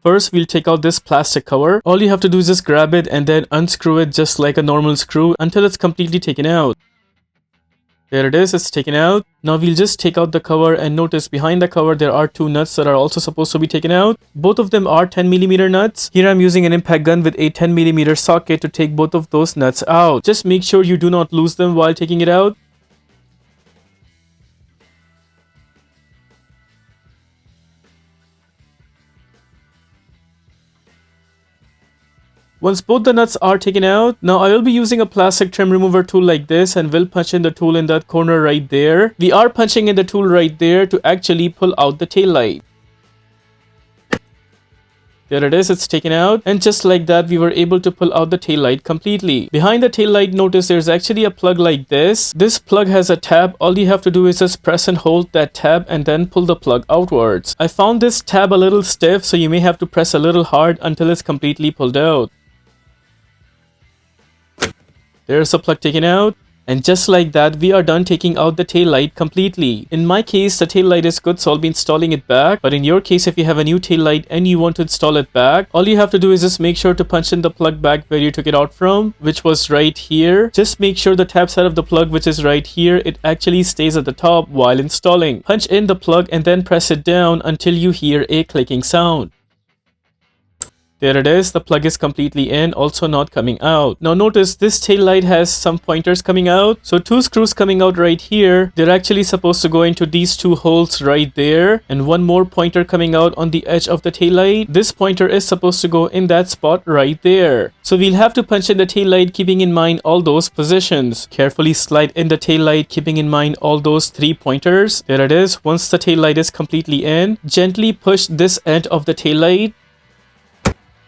First, we'll take out this plastic cover. All you have to do is just grab it and then unscrew it just like a normal screw until it's completely taken out. There it is, it's taken out. Now we'll just take out the cover and notice behind the cover there are two nuts that are also supposed to be taken out. Both of them are 10mm nuts. Here I'm using an impact gun with a 10mm socket to take both of those nuts out. Just make sure you do not lose them while taking it out. Once both the nuts are taken out, now I will be using a plastic trim remover tool like this and will punch in the tool in that corner right there. We are punching in the tool right there to actually pull out the tail light. There it is, it's taken out, and just like that we were able to pull out the tail light completely. Behind the tail light, notice there's actually a plug like this. This plug has a tab. All you have to do is just press and hold that tab and then pull the plug outwards. I found this tab a little stiff, so you may have to press a little hard until it's completely pulled out. There's the plug taken out, and just like that we are done taking out the tail light completely. In my case the tail light is good, so I'll be installing it back, but in your case if you have a new tail light and you want to install it back, all you have to do is just make sure to punch in the plug back where you took it out from, which was right here. Just make sure the tab side of the plug, which is right here, it actually stays at the top while installing. Punch in the plug and then press it down until you hear a clicking sound. There it is, the plug is completely in, also not coming out. Now notice this tail light has some pointers coming out. So two screws coming out right here. They're actually supposed to go into these two holes right there. And one more pointer coming out on the edge of the tail light. This pointer is supposed to go in that spot right there. So we'll have to punch in the tail light keeping in mind all those positions. Carefully slide in the tail light keeping in mind all those three pointers. There it is. Once the tail light is completely in, gently push this end of the tail light.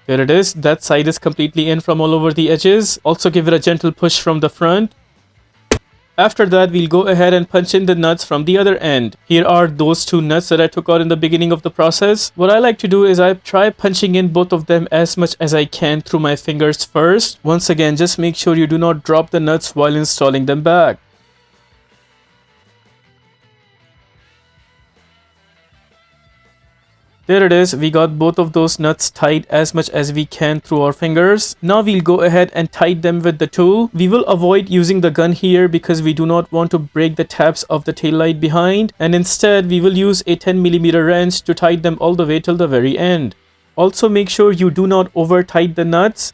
There it is, that side is completely in from all over the edges. Also give it a gentle push from the front. After that, we'll go ahead and punch in the nuts from the other end. Here are those two nuts that I took out in the beginning of the process. What I like to do is I try punching in both of them as much as I can through my fingers first. Once again, just make sure you do not drop the nuts while installing them back. There it is, we got both of those nuts tight as much as we can through our fingers. Now we'll go ahead and tighten them with the tool. We will avoid using the gun here because we do not want to break the tabs of the tail light behind, and instead we will use a 10mm wrench to tighten them all the way till the very end. Also make sure you do not over tighten the nuts.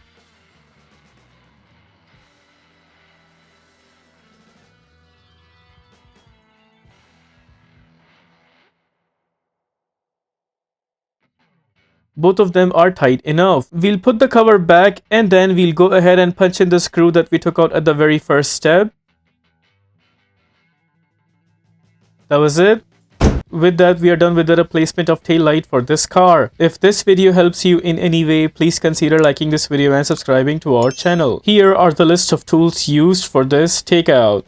Both of them are tight enough. We'll put the cover back and then we'll go ahead and punch in the screw that we took out at the very first step. That was it. With that, we are done with the replacement of tail light for this car. If this video helps you in any way, please consider liking this video and subscribing to our channel. Here are the list of tools used for this takeout.